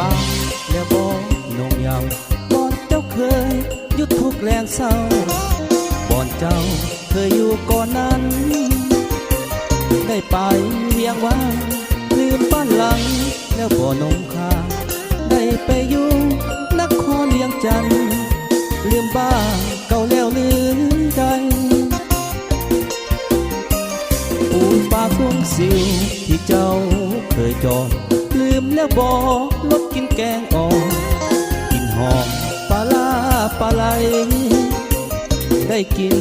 บ้านแล้วบ่นงเยาว์บ่อนเจ้าเคยหยุดทุกแรงเศร้าบ่อนเจ้าเคยอยู่ก่อนนั้นได้ไปเวียงวังลืมบ้านหลังแล้วบ่นงคาได้ไปอยู่นครเวียงจันทน์ลืมบ้านเก่าแล้วลืมใจปูนปลาคุ้งสิวที่เจ้าเคยจองลืมแล้วบ่ลดกินแกงอ่อนกินหอมปลาลาปลาไหลได้กิน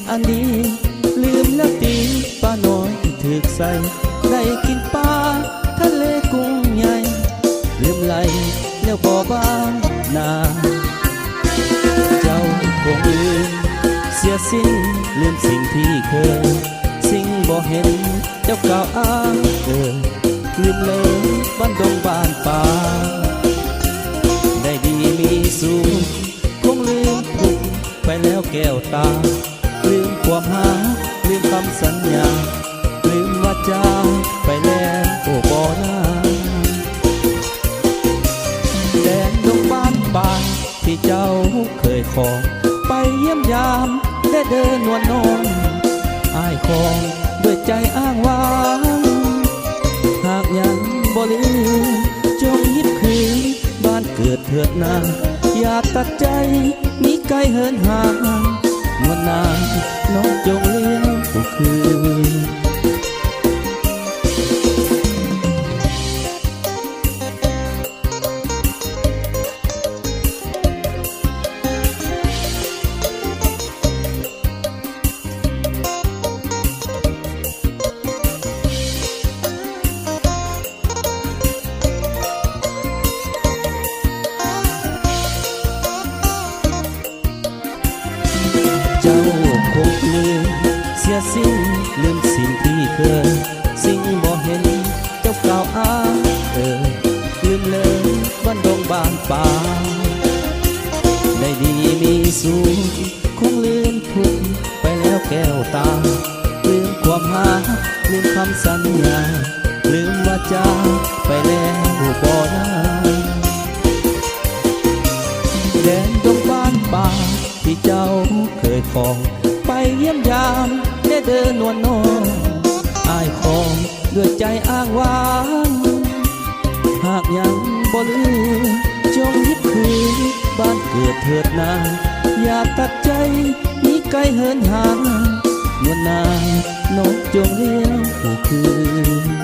อันนี้ลืมแล้วตีปลาน้อยที่ถึกใส่ได้กินปลาทะเลกุ้งใหญ่ลืมไหลแล้วบ่บ้านนาเจ้าคงลืมเสียสิ้นลืมสิ่งที่เคยสิ่งบ่เห็นเจ้ากล่าวอ้างลืมเลยบ้านดงบ้านป่าได้ดีมีสุขคงลืมทุกไปแล้วแก้วตาลืมความหาลืมคำสัญญาลืมวาจาไปแล้วโอ้บ่นาแดนดงบ้านป่าที่เจ้าเคยขอไปเยี่ยมยามได้เดินนวลนอนอ้ายของด้วยใจอ้างว้างหากยังบ่ลืมจงยิบคืนบ้านเกิดเถิดนาอย่าตัดใจมีไกลเหินห่างนวลนางน้องจงเลี้ยงผู้คืนเจ้าคงลืมเสียสิ้นลืมสิ่งที่เคยสิ่งบ่เห็นเจ้ากล่าวอ้างลืมเลยบ้านดงบ้านป่าได้ดีมีสุขคงลืมทุกไปแล้วแก้วตาลืมความหาลืมคำสัญญาลืมวาจาไปแล้วบ่ได้แดนดงบ้านป่าที่เจ้าเคยคองไปเยี่ยมยามได้เดินนวลน้องอ้ายของด้วยใจอ้างว้างหากยังบ่ลืมจงยิบคืนบ้านเกิดเถิดนาอย่าตัดใจมีไกลเหินห่างนวลนางน้องจงเลี้ยงผู้คืน